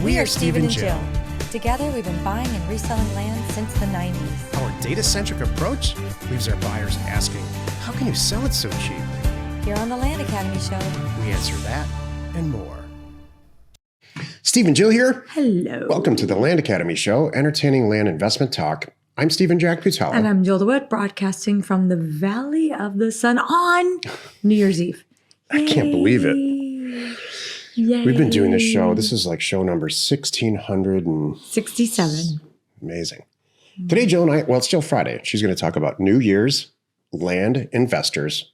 We are Steve and Jill. Together, we've been buying and reselling land since the 90s. Our data-centric approach leaves our buyers asking, how can you sell it so cheap? Here on the Land Academy Show, We answer that and more. Steve and Jill here. Hello. Welcome to the Land Academy Show, entertaining land investment talk. I'm Stephen Jack Putella. And I'm Jill DeWitt, broadcasting from the Valley of the Sun on New Year's Eve. I can't believe it. Yay. We've been doing this show. This is like show number 1667. Amazing. Today, Jill and I, well, it's Jill Friday. She's going to talk about New Year's land investors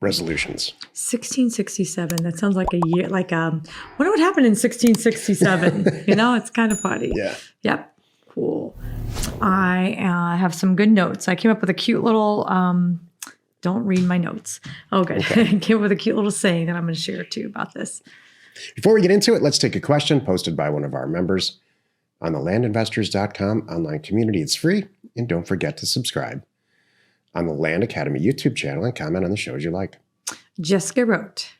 resolutions. 1667. That sounds like a year, like wonder what happened in 1667. You know, it's kind of funny. Yeah. Yep. Cool. I have some good notes. I came up with a cute little, don't read my notes. Oh, good. Okay. I came up with a cute little saying that I'm going to share too about this. Before we get into it, let's take a question posted by one of our members on the landinvestors.com online community. It's free, and don't forget to subscribe on the Land Academy YouTube channel and comment on the shows you like. Jessica wrote,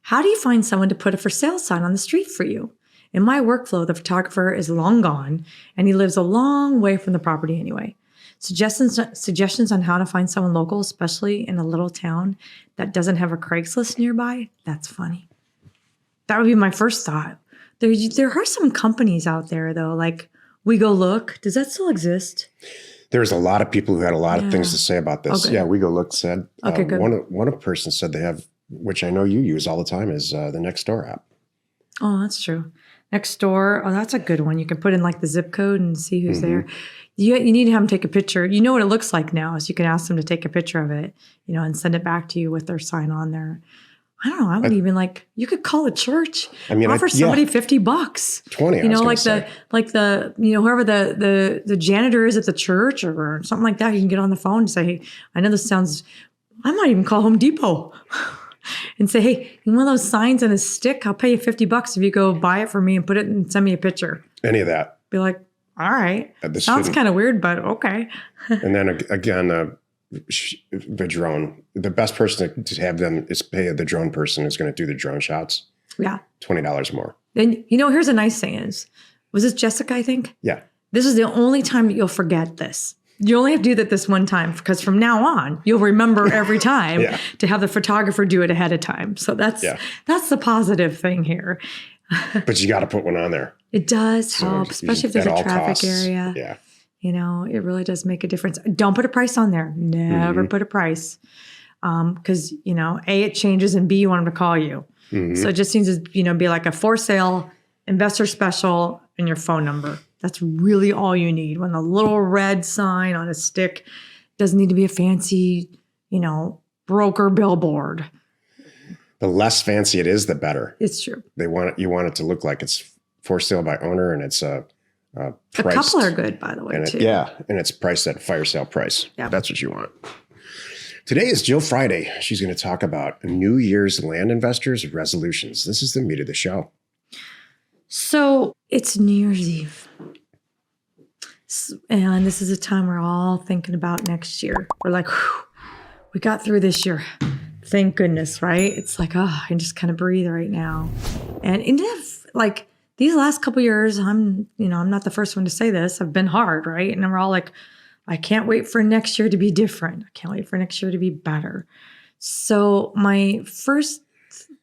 how do you find someone to put a for sale sign on the street for you? In my workflow, the photographer is long gone, and he lives a long way from the property anyway. Suggestions on how to find someone local, especially in a little town that doesn't have a Craigslist nearby? That's funny. That would be my first thought. There are some companies out there, though, like We Go Look. Does that still exist? There's a lot of people who had a lot of things to say about this. Okay. Yeah, We Go Look said. Okay, good. One person said they have, which I know you use all the time, is the Nextdoor app. Oh, that's true. Nextdoor. Oh, that's a good one. You can put in like the zip code and see who's there. You need to have them take a picture. You know what it looks like now, so you can ask them to take a picture of it, you know, and send it back to you with their sign on there. I don't know. I would even you could call a church. I mean, offer somebody $50. 20. You know, like the whoever the janitor is at the church or something like that. You can get on the phone and say, hey, I know this sounds. I might even call Home Depot and say, hey, you want those signs and a stick? I'll pay you $50 if you go buy it for me and put it and send me a picture. Any of that. Be like, all right. Sounds kind of weird, but okay. And then again, the drone. The best person to have them is pay the drone person who's going to do the drone shots. Yeah. $20 more. And here's a nice thing is, was this Jessica, I think? Yeah. This is the only time that you'll forget this. You only have to do that this one time because from now on, you'll remember every time to have the photographer do it ahead of time. So that's the positive thing here. But you got to put one on there. It does help, especially if there's a traffic area. Yeah. You know, it really does make a difference. Don't put a price on there. Never put a price. Because, you know, A, it changes, and B, you want them to call you. So it just needs to, be like a for sale, investor special, and your phone number. That's really all you need. When the little red sign on a stick doesn't need to be a fancy, broker billboard. The less fancy it is, the better. It's true. You want it to look like it's for sale by owner, and it's priced. A couple are good, by the way, too. And it's priced at fire sale price. Yeah. That's what you want. Today is Jill Friday. She's going to talk about New Year's land investors resolutions. This is the meat of the show. So it's New Year's Eve. And this is a time we're all thinking about next year. We're like, whew, we got through this year. Thank goodness, right? It's like, I can just kind of breathe right now. And these last couple of years, I'm not the first one to say this. I've been hard, right? And we're all like, I can't wait for next year to be different. I can't wait for next year to be better. So my first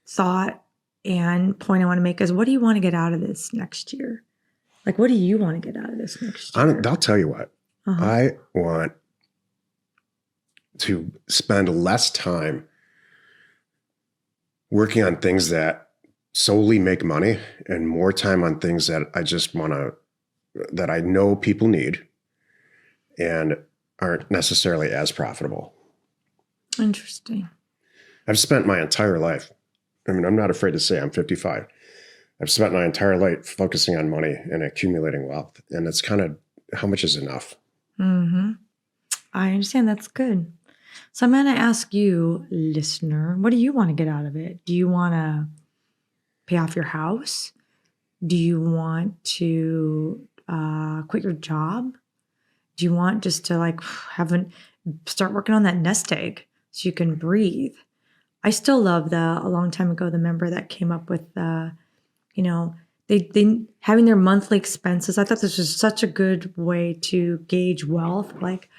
thought and point I want to make is, what do you want to get out of this next year? Like, what do you want to get out of this next year? I'll tell you what. I want to spend less time working on things that solely make money and more time on things that I just that I know people need and aren't necessarily as profitable. Interesting. I've spent my entire life. I mean, I'm not afraid to say I'm 55. I've spent my entire life focusing on money and accumulating wealth. And it's kind of, how much is enough? I understand. That's good. So I'm going to ask you, listener, what do you want to get out of it? Do you want to pay off your house? Do you want to quit your job? Do you want just to start working on that nest egg so you can breathe? I still love a long time ago, the member that came up with, they having their monthly expenses. I thought this was such a good way to gauge wealth. Like,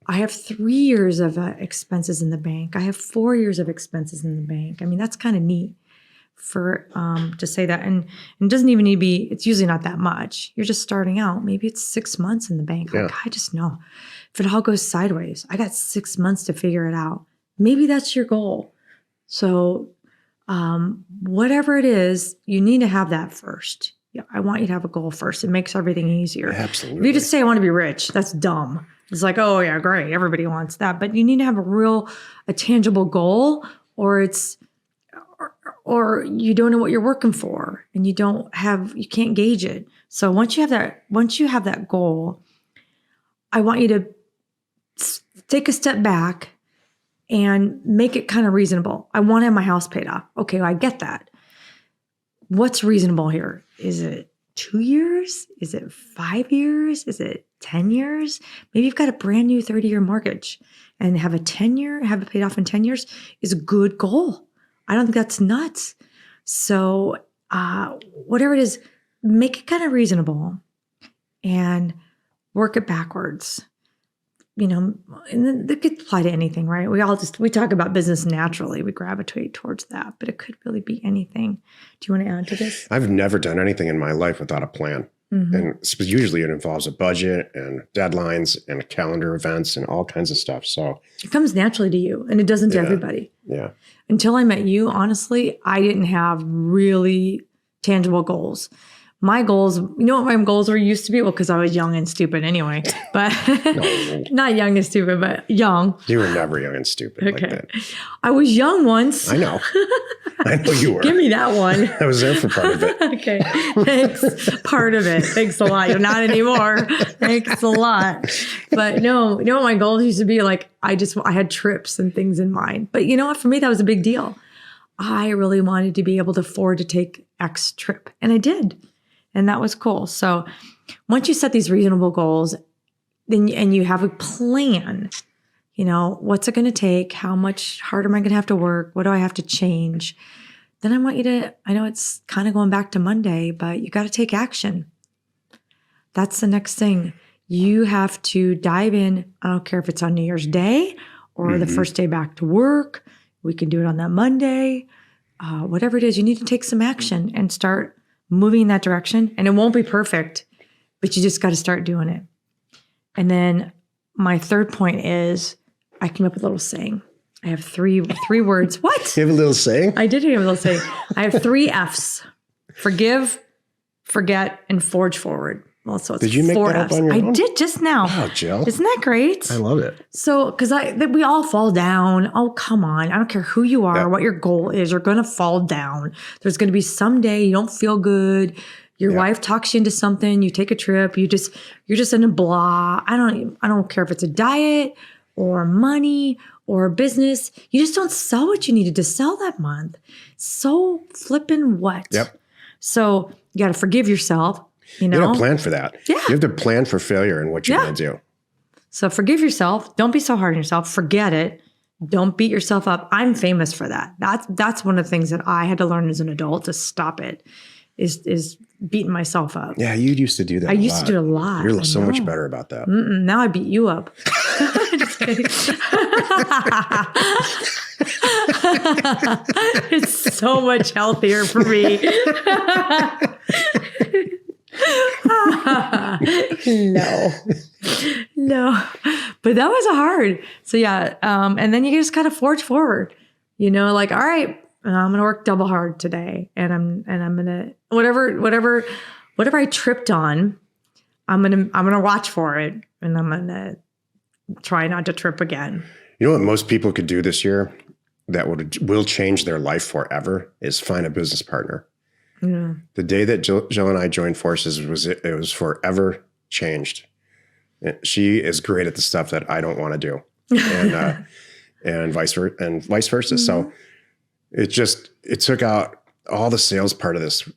I have 3 years of expenses in the bank. I have 4 years of expenses in the bank. I mean, that's kind of neat for to say that. And it doesn't even need to be, it's usually not that much. You're just starting out. Maybe it's 6 months in the bank. Yeah. Like, I just know if it all goes sideways, I got 6 months to figure it out. Maybe that's your goal. So whatever it is, you need to have that first. Yeah, I want you to have a goal first. It makes everything easier. Absolutely. If you just say, I want to be rich, that's dumb. It's like, oh yeah, great. Everybody wants that. But you need to have a tangible goal, or you don't know what you're working for and you can't gauge it. So once you have that goal, I want you to take a step back and make it kind of reasonable. I want to have my house paid off. Okay, I get that. What's reasonable here? Is it 2 years? Is it 5 years? Is it 10 years? Maybe you've got a brand new 30-year mortgage and have it paid off in 10 years is a good goal. I don't think that's nuts. So whatever it is, make it kind of reasonable and work it backwards. You know, and that could apply to anything, right? We talk about business naturally. We gravitate towards that, but it could really be anything. Do you want to add to this? I've never done anything in my life without a plan. Mm-hmm. And usually it involves a budget and deadlines and calendar events and all kinds of stuff. So it comes naturally to you, and it doesn't to everybody. Yeah. Until I met you, honestly, I didn't have really tangible goals. My goals, you know what my goals were used to be? Well, because I was young and stupid anyway, but not young and stupid, but young. You were never young and stupid like that. I was young once. I know. I know you were. Give me that one. I was there for part of it. Okay. Thanks. Part of it. Thanks a lot. You're not anymore. Thanks a lot. But no, you know what my goals used to be? Like, I had trips and things in mind. But you know what? For me, that was a big deal. I really wanted to be able to afford to take X trip. And I did. And that was cool. So once you set these reasonable goals, and you have a plan, you know, what's it going to take? How much harder am I going to have to work? What do I have to change? Then I want you to, I know it's kind of going back to Monday, but you got to take action. That's the next thing. You have to dive in. I don't care if it's on New Year's Day or the first day back to work. We can do it on that Monday. Whatever it is, you need to take some action and start moving in that direction. And it won't be perfect, but you just got to start doing it. And then my third point is I came up with a little saying. I have three words. What? You have a little saying? I did have a little saying. I have 3 F's. Forgive, forget, and forge forward. Well, so it's did you make 4 that up F's. on your own? I did just now. Wow, Jill. Isn't that great? I love it. So, because we all fall down. Oh, come on. I don't care who you are, what your goal is. You're going to fall down. There's going to be some day you don't feel good. Your wife talks you into something. You take a trip. You're just in a blah. I don't care if it's a diet or money or business. You just don't sell what you needed to sell that month. So flippin' what? Yep. So you got to forgive yourself. You know? You got to plan for that. Yeah. You have to plan for failure and what you're going to do. So forgive yourself. Don't be so hard on yourself. Forget it. Don't beat yourself up. I'm famous for that. That's one of the things that I had to learn as an adult to stop it, is beating myself up. Yeah, you used to do that. I used to do it a lot. You're so much better about that. Now I beat you up. Just kidding. It's so much healthier for me. No, but that was hard. So yeah. And then you just kind of forge forward, you know, like, all right, I'm going to work double hard today. And I'm going to, whatever I tripped on, I'm going to watch for it, and I'm going to try not to trip again. You know what most people could do this year that will change their life forever is find a business partner. Yeah. The day that Jill and I joined forces it was forever changed. She is great at the stuff that I don't want to do, and vice versa. Mm-hmm. So it took out all the sales part of this.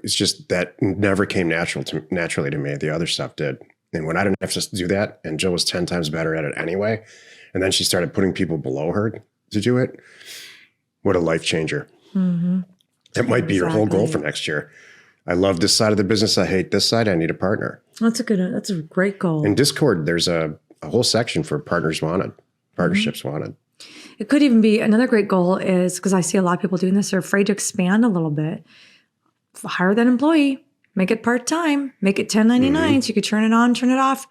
It's just that never came naturally to me. The other stuff did. And when I didn't have to do that, and Jill was 10 times better at it anyway, and then she started putting people below her to do it. What a life changer. Mm-hmm. That might be your whole goal for next year. I love this side of the business. I hate this side. I need a partner. That's a great goal. In Discord, there's a whole section for partners wanted, partnerships wanted. It could even be another great goal is because I see a lot of people doing this. They're afraid to expand a little bit. Hire that employee, make it part-time, make it 1099 so you could turn it on, turn it off,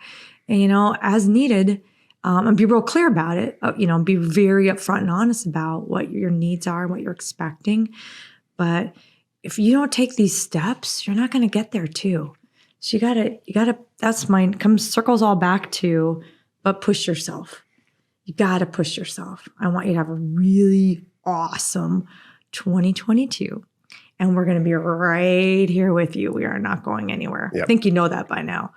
and, as needed. And be real clear about it. Be very upfront and honest about what your needs are and what you're expecting. But if you don't take these steps, you're not going to get there too. So you gotta, that's mine, circles all back to, but push yourself. You got to push yourself. I want you to have a really awesome 2022. And we're going to be right here with you. We are not going anywhere. Yep. I think you know that by now.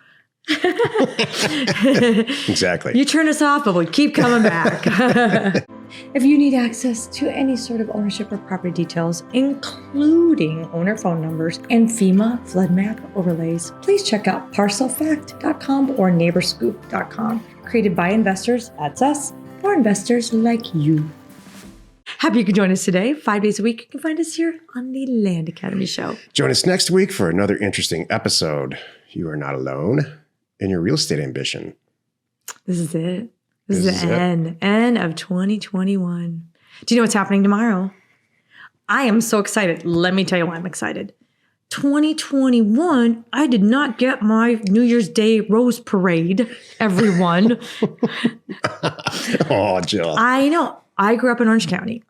Exactly. You turn us off, but we keep coming back. If you need access to any sort of ownership or property details, including owner phone numbers and FEMA flood map overlays, please check out parcelfact.com or neighborscoop.com. Created by investors, that's us, for investors like you. Happy you could join us today. 5 days a week, you can find us here on the Land Academy Show. Join us next week for another interesting episode. You are not alone in your real estate ambition. This is it. This is the end of 2021. Do you know what's happening tomorrow? I am so excited. Let me tell you why I'm excited. 2021, I did not get my New Year's Day Rose Parade, everyone. Oh, Jill. I know. I grew up in Orange County,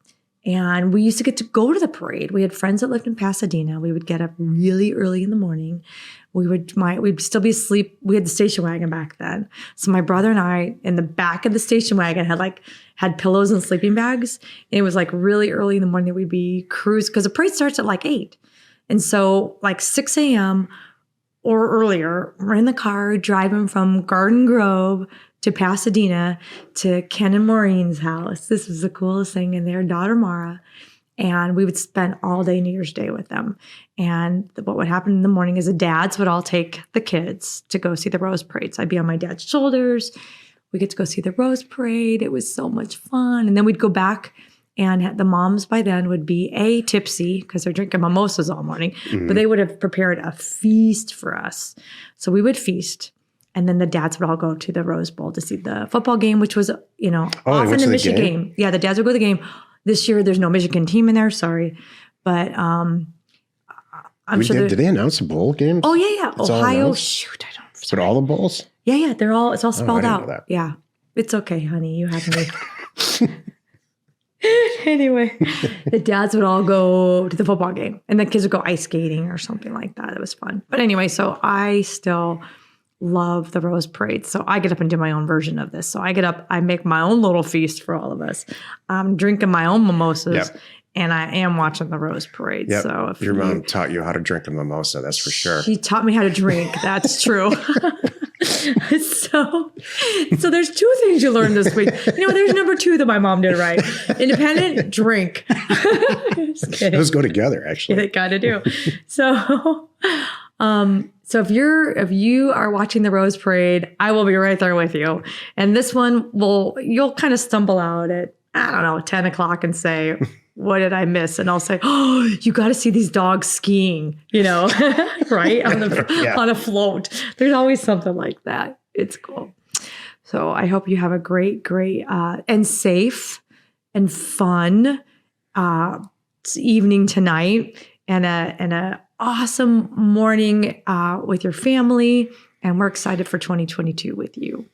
and we used to get to go to the parade. We had friends that lived in Pasadena. We would get up really early in the morning. We'd still be asleep. We had the station wagon back then. So my brother and I, in the back of the station wagon, had pillows and sleeping bags. And it was really early in the morning that we'd be cruising, because the parade starts at 8. And so 6 a.m. or earlier, we're in the car driving from Garden Grove to Pasadena to Ken and Maureen's house. This was the coolest thing, and their daughter Mara. And we would spend all day New Year's Day with them. And what would happen in the morning is the dads would all take the kids to go see the Rose Parade. So I'd be on my dad's shoulders. We get to go see the Rose Parade. It was so much fun. And then we'd go back, and the moms by then would be tipsy because they're drinking mimosas all morning. Mm-hmm. But they would have prepared a feast for us. So we would feast. And then the dads would all go to the Rose Bowl to see the football game, which was, often a Michigan game. Yeah, the dads would go to the game. This year, there's no Michigan team in there. Sorry. But I'm sure. Did they announce a bowl game? Oh, yeah. It's Ohio. Shoot, I don't. But all the bowls? Yeah. It's all spelled out. Know that. Yeah. It's okay, honey. You had me. Anyway, the dads would all go to the football game, and the kids would go ice skating or something like that. It was fun. But anyway, so I still love the Rose Parade. So I get up and do my own version of this. So I get up, I make my own little feast for all of us. I'm drinking my own mimosas, and I am watching the Rose Parade. Yep. So if your mom taught you how to drink a mimosa, that's for sure. She taught me how to drink. That's true. So there's 2 things you learned this week. There's number 2 that my mom did right. Independent, drink. Just kidding. Those go together, actually. They kind of do. So if you are watching the Rose Parade, I will be right there with you. And this one you'll kind of stumble out at, 10 o'clock and say, what did I miss? And I'll say, oh, you got to see these dogs skiing, right? On a float. There's always something like that. It's cool. So I hope you have a great, and safe and fun evening tonight, and a awesome morning with your family. And we're excited for 2022 with you.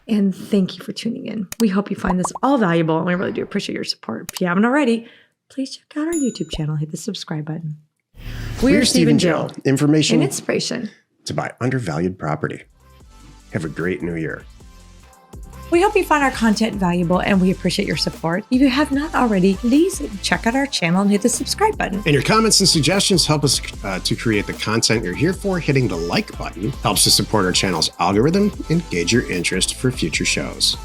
And thank you for tuning in. We hope you find this all valuable, and we really do appreciate your support. If you haven't already, please check out our YouTube channel. Hit the subscribe button. We're Steve and Jill. Information and inspiration to buy undervalued property. Have a great new year. We hope you find our content valuable, and we appreciate your support. If you have not already, please check out our channel and hit the subscribe button. And your comments and suggestions help us to create the content you're here for. Hitting the like button helps to support our channel's algorithm and gauge your interest for future shows.